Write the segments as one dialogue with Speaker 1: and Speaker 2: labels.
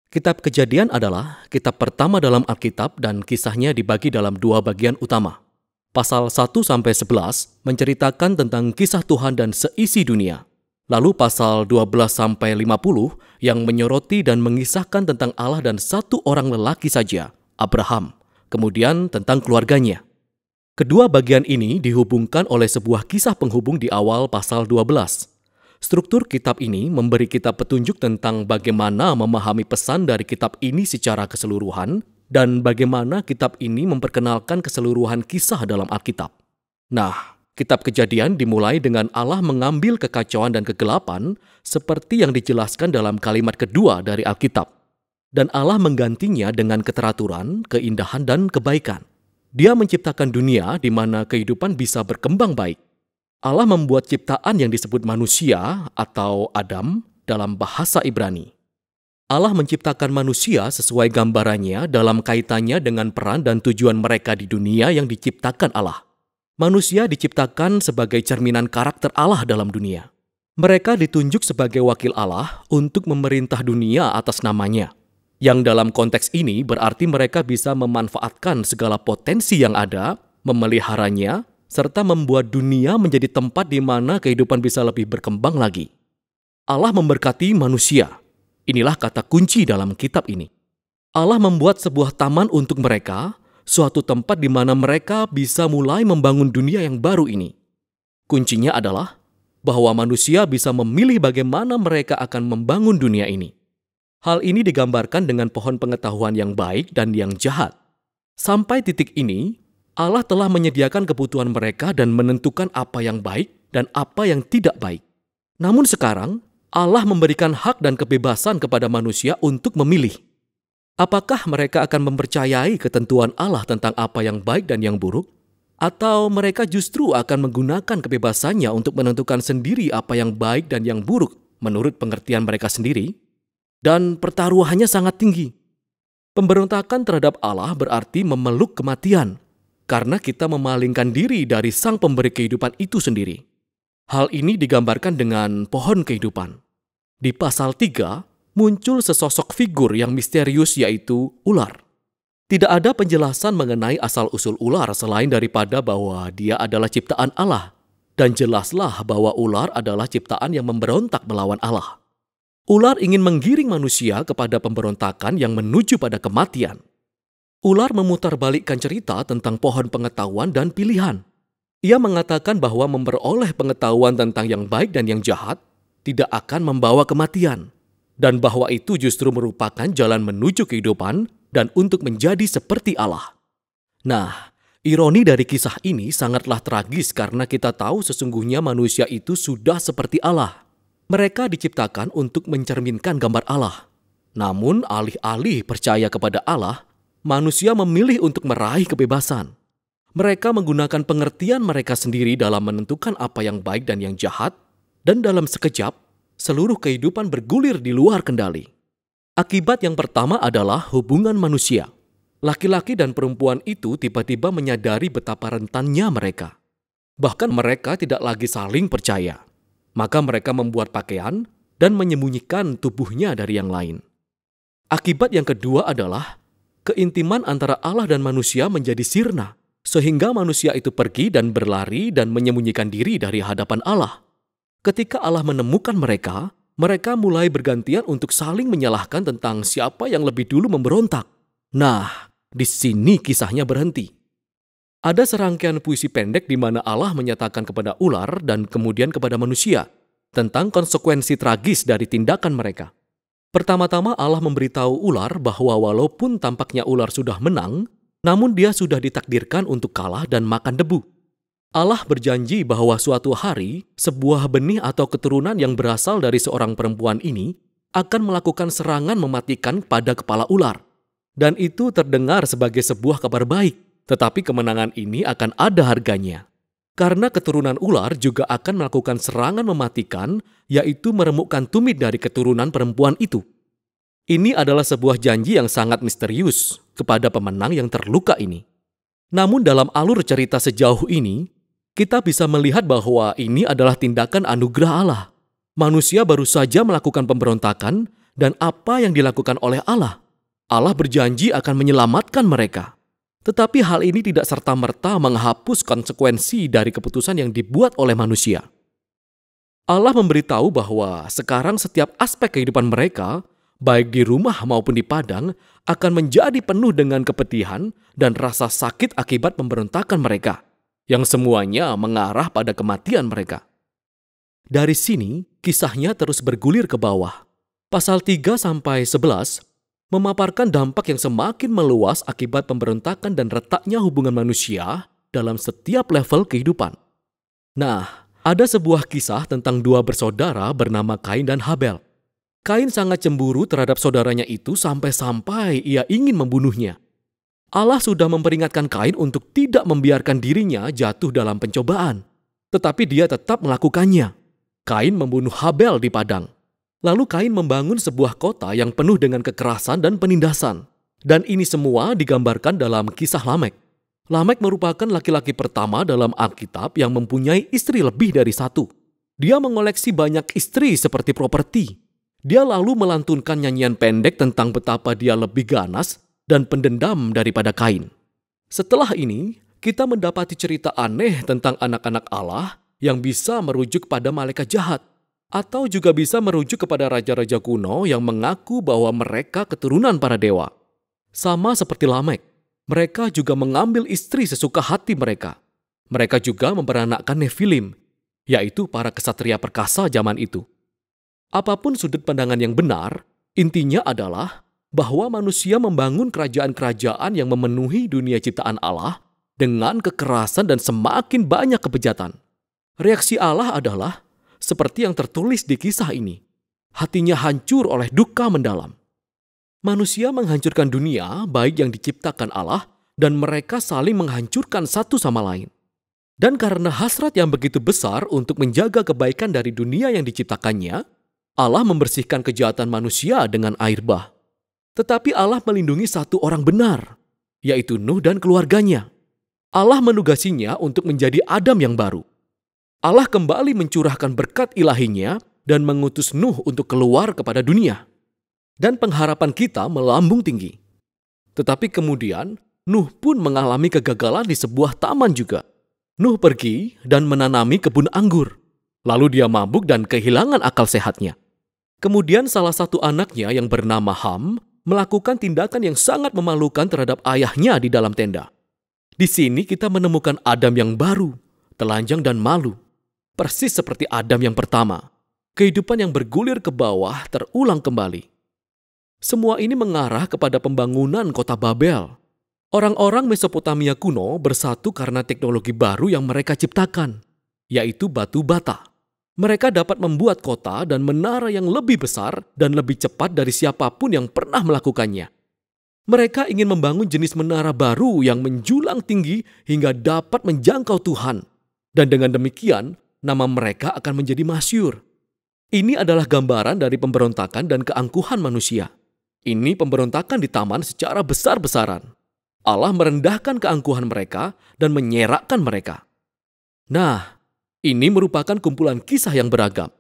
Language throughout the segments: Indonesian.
Speaker 1: Kitab Kejadian adalah kitab pertama dalam Alkitab dan kisahnya dibagi dalam dua bagian utama. Pasal 1-11 menceritakan tentang kisah Tuhan dan seisi dunia. Lalu pasal 12-50 yang menyoroti dan mengisahkan tentang Allah dan satu orang lelaki saja, Abraham. Kemudian tentang keluarganya. Kedua bagian ini dihubungkan oleh sebuah kisah penghubung di awal pasal 12. Struktur kitab ini memberi kita petunjuk tentang bagaimana memahami pesan dari kitab ini secara keseluruhan dan bagaimana kitab ini memperkenalkan keseluruhan kisah dalam Alkitab. Nah, kitab Kejadian dimulai dengan Allah mengambil kekacauan dan kegelapan seperti yang dijelaskan dalam kalimat kedua dari Alkitab. Dan Allah menggantinya dengan keteraturan, keindahan, dan kebaikan. Dia menciptakan dunia di mana kehidupan bisa berkembang baik. Allah membuat ciptaan yang disebut manusia atau Adam dalam bahasa Ibrani. Allah menciptakan manusia sesuai gambarannya dalam kaitannya dengan peran dan tujuan mereka di dunia yang diciptakan Allah. Manusia diciptakan sebagai cerminan karakter Allah dalam dunia. Mereka ditunjuk sebagai wakil Allah untuk memerintah dunia atas namanya. Yang dalam konteks ini berarti mereka bisa memanfaatkan segala potensi yang ada, memeliharanya, serta membuat dunia menjadi tempat di mana kehidupan bisa lebih berkembang lagi. Allah memberkati manusia. Inilah kata kunci dalam kitab ini. Allah membuat sebuah taman untuk mereka, suatu tempat di mana mereka bisa mulai membangun dunia yang baru ini. Kuncinya adalah bahwa manusia bisa memilih bagaimana mereka akan membangun dunia ini. Hal ini digambarkan dengan pohon pengetahuan yang baik dan yang jahat. Sampai titik ini, Allah telah menyediakan kebutuhan mereka dan menentukan apa yang baik dan apa yang tidak baik. Namun sekarang, Allah memberikan hak dan kebebasan kepada manusia untuk memilih. Apakah mereka akan mempercayai ketentuan Allah tentang apa yang baik dan yang buruk? Atau mereka justru akan menggunakan kebebasannya untuk menentukan sendiri apa yang baik dan yang buruk menurut pengertian mereka sendiri? Dan pertaruhannya sangat tinggi. Pemberontakan terhadap Allah berarti memeluk kematian, karena kita memalingkan diri dari Sang Pemberi kehidupan itu sendiri. Hal ini digambarkan dengan pohon kehidupan. Di pasal 3, muncul sesosok figur yang misterius yaitu ular. Tidak ada penjelasan mengenai asal-usul ular selain daripada bahwa dia adalah ciptaan Allah. Dan jelaslah bahwa ular adalah ciptaan yang memberontak melawan Allah. Ular ingin menggiring manusia kepada pemberontakan yang menuju pada kematian. Ular memutarbalikkan cerita tentang pohon pengetahuan dan pilihan. Ia mengatakan bahwa memperoleh pengetahuan tentang yang baik dan yang jahat tidak akan membawa kematian. Dan bahwa itu justru merupakan jalan menuju kehidupan dan untuk menjadi seperti Allah. Nah, ironi dari kisah ini sangatlah tragis karena kita tahu sesungguhnya manusia itu sudah seperti Allah. Mereka diciptakan untuk mencerminkan gambar Allah. Namun alih-alih percaya kepada Allah, manusia memilih untuk meraih kebebasan. Mereka menggunakan pengertian mereka sendiri dalam menentukan apa yang baik dan yang jahat, dan dalam sekejap, seluruh kehidupan bergulir di luar kendali. Akibat yang pertama adalah hubungan manusia. Laki-laki dan perempuan itu tiba-tiba menyadari betapa rentannya mereka. Bahkan mereka tidak lagi saling percaya. Maka mereka membuat pakaian dan menyembunyikan tubuhnya dari yang lain. Akibat yang kedua adalah keintiman antara Allah dan manusia menjadi sirna, sehingga manusia itu pergi dan berlari dan menyembunyikan diri dari hadapan Allah. Ketika Allah menemukan mereka, mereka mulai bergantian untuk saling menyalahkan tentang siapa yang lebih dulu memberontak. Nah, di sini kisahnya berhenti. Ada serangkaian puisi pendek di mana Allah menyatakan kepada ular dan kemudian kepada manusia tentang konsekuensi tragis dari tindakan mereka. Pertama-tama Allah memberitahu ular bahwa walaupun tampaknya ular sudah menang, namun dia sudah ditakdirkan untuk kalah dan makan debu. Allah berjanji bahwa suatu hari sebuah benih atau keturunan yang berasal dari seorang perempuan ini akan melakukan serangan mematikan pada kepala ular. Dan itu terdengar sebagai sebuah kabar baik. Tetapi kemenangan ini akan ada harganya. Karena keturunan ular juga akan melakukan serangan mematikan, yaitu meremukkan tumit dari keturunan perempuan itu. Ini adalah sebuah janji yang sangat misterius kepada pemenang yang terluka ini. Namun dalam alur cerita sejauh ini, kita bisa melihat bahwa ini adalah tindakan anugerah Allah. Manusia baru saja melakukan pemberontakan Dan apa yang dilakukan oleh Allah? Allah berjanji akan menyelamatkan mereka. Tetapi hal ini tidak serta-merta menghapus konsekuensi dari keputusan yang dibuat oleh manusia. Allah memberitahu bahwa sekarang setiap aspek kehidupan mereka, baik di rumah maupun di padang, akan menjadi penuh dengan kepedihan dan rasa sakit akibat pemberontakan mereka, yang semuanya mengarah pada kematian mereka. Dari sini, kisahnya terus bergulir ke bawah. Pasal 3-11 memaparkan dampak yang semakin meluas akibat pemberontakan dan retaknya hubungan manusia dalam setiap level kehidupan. Nah, ada sebuah kisah tentang dua bersaudara bernama Kain dan Habel. Kain sangat cemburu terhadap saudaranya itu sampai-sampai ia ingin membunuhnya. Allah sudah memperingatkan Kain untuk tidak membiarkan dirinya jatuh dalam pencobaan. Tetapi dia tetap melakukannya. Kain membunuh Habel di padang. Lalu Kain membangun sebuah kota yang penuh dengan kekerasan dan penindasan. Dan ini semua digambarkan dalam kisah Lamek. Lamek merupakan laki-laki pertama dalam Alkitab yang mempunyai istri lebih dari satu. Dia mengoleksi banyak istri seperti properti. Dia lalu melantunkan nyanyian pendek tentang betapa dia lebih ganas dan pendendam daripada Kain. Setelah ini, kita mendapati cerita aneh tentang anak-anak Allah yang bisa merujuk pada malaikat jahat, atau juga bisa merujuk kepada raja-raja kuno yang mengaku bahwa mereka keturunan para dewa. Sama seperti Lamek, mereka juga mengambil istri sesuka hati mereka. Mereka juga memperanakkan Nefilim, yaitu para kesatria perkasa zaman itu. Apapun sudut pandangan yang benar, intinya adalah bahwa manusia membangun kerajaan-kerajaan yang memenuhi dunia ciptaan Allah dengan kekerasan dan semakin banyak kebejatan. Reaksi Allah adalah seperti yang tertulis di kisah ini. Hatinya hancur oleh duka mendalam. Manusia menghancurkan dunia baik yang diciptakan Allah dan mereka saling menghancurkan satu sama lain. Dan karena hasrat yang begitu besar untuk menjaga kebaikan dari dunia yang diciptakannya, Allah membersihkan kejahatan manusia dengan air bah. Tetapi Allah melindungi satu orang benar, yaitu Nuh dan keluarganya. Allah menugasinya untuk menjadi Adam yang baru. Allah kembali mencurahkan berkat ilahinya dan mengutus Nuh untuk keluar kepada dunia. Dan pengharapan kita melambung tinggi. Tetapi kemudian, Nuh pun mengalami kegagalan di sebuah taman juga. Nuh pergi dan menanami kebun anggur. Lalu dia mabuk dan kehilangan akal sehatnya. Kemudian salah satu anaknya yang bernama Ham melakukan tindakan yang sangat memalukan terhadap ayahnya di dalam tenda. Di sini kita menemukan Adam yang baru, telanjang dan malu. Persis seperti Adam yang pertama, kehidupan yang bergulir ke bawah terulang kembali. Semua ini mengarah kepada pembangunan kota Babel. Orang-orang Mesopotamia kuno bersatu karena teknologi baru yang mereka ciptakan, yaitu batu bata. Mereka dapat membuat kota dan menara yang lebih besar dan lebih cepat dari siapapun yang pernah melakukannya. Mereka ingin membangun jenis menara baru yang menjulang tinggi hingga dapat menjangkau Tuhan. Dan dengan demikian, nama mereka akan menjadi masyhur. Ini adalah gambaran dari pemberontakan dan keangkuhan manusia. Ini pemberontakan di taman secara besar-besaran. Allah merendahkan keangkuhan mereka dan menyerakkan mereka. Nah, ini merupakan kumpulan kisah yang beragam.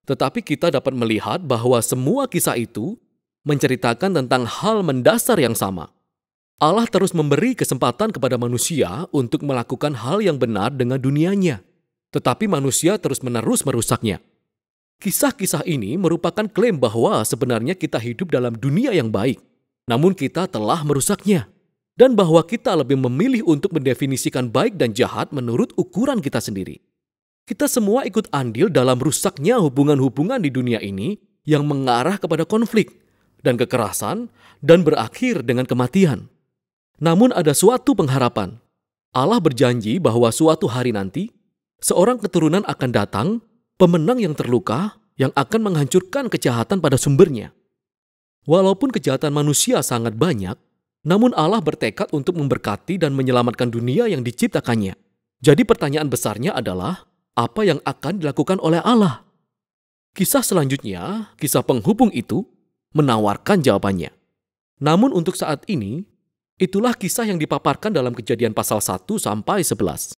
Speaker 1: Tetapi kita dapat melihat bahwa semua kisah itu menceritakan tentang hal mendasar yang sama. Allah terus memberi kesempatan kepada manusia untuk melakukan hal yang benar dengan dunianya. Tetapi manusia terus-menerus merusaknya. Kisah-kisah ini merupakan klaim bahwa sebenarnya kita hidup dalam dunia yang baik. Namun kita telah merusaknya. Dan bahwa kita lebih memilih untuk mendefinisikan baik dan jahat menurut ukuran kita sendiri. Kita semua ikut andil dalam rusaknya hubungan-hubungan di dunia ini yang mengarah kepada konflik dan kekerasan dan berakhir dengan kematian. Namun ada suatu pengharapan. Allah berjanji bahwa suatu hari nanti, seorang keturunan akan datang, pemenang yang terluka, yang akan menghancurkan kejahatan pada sumbernya. Walaupun kejahatan manusia sangat banyak, namun Allah bertekad untuk memberkati dan menyelamatkan dunia yang diciptakannya. Jadi pertanyaan besarnya adalah, apa yang akan dilakukan oleh Allah? Kisah selanjutnya, kisah penghubung itu, menawarkan jawabannya. Namun untuk saat ini, itulah kisah yang dipaparkan dalam Kejadian pasal 1-11.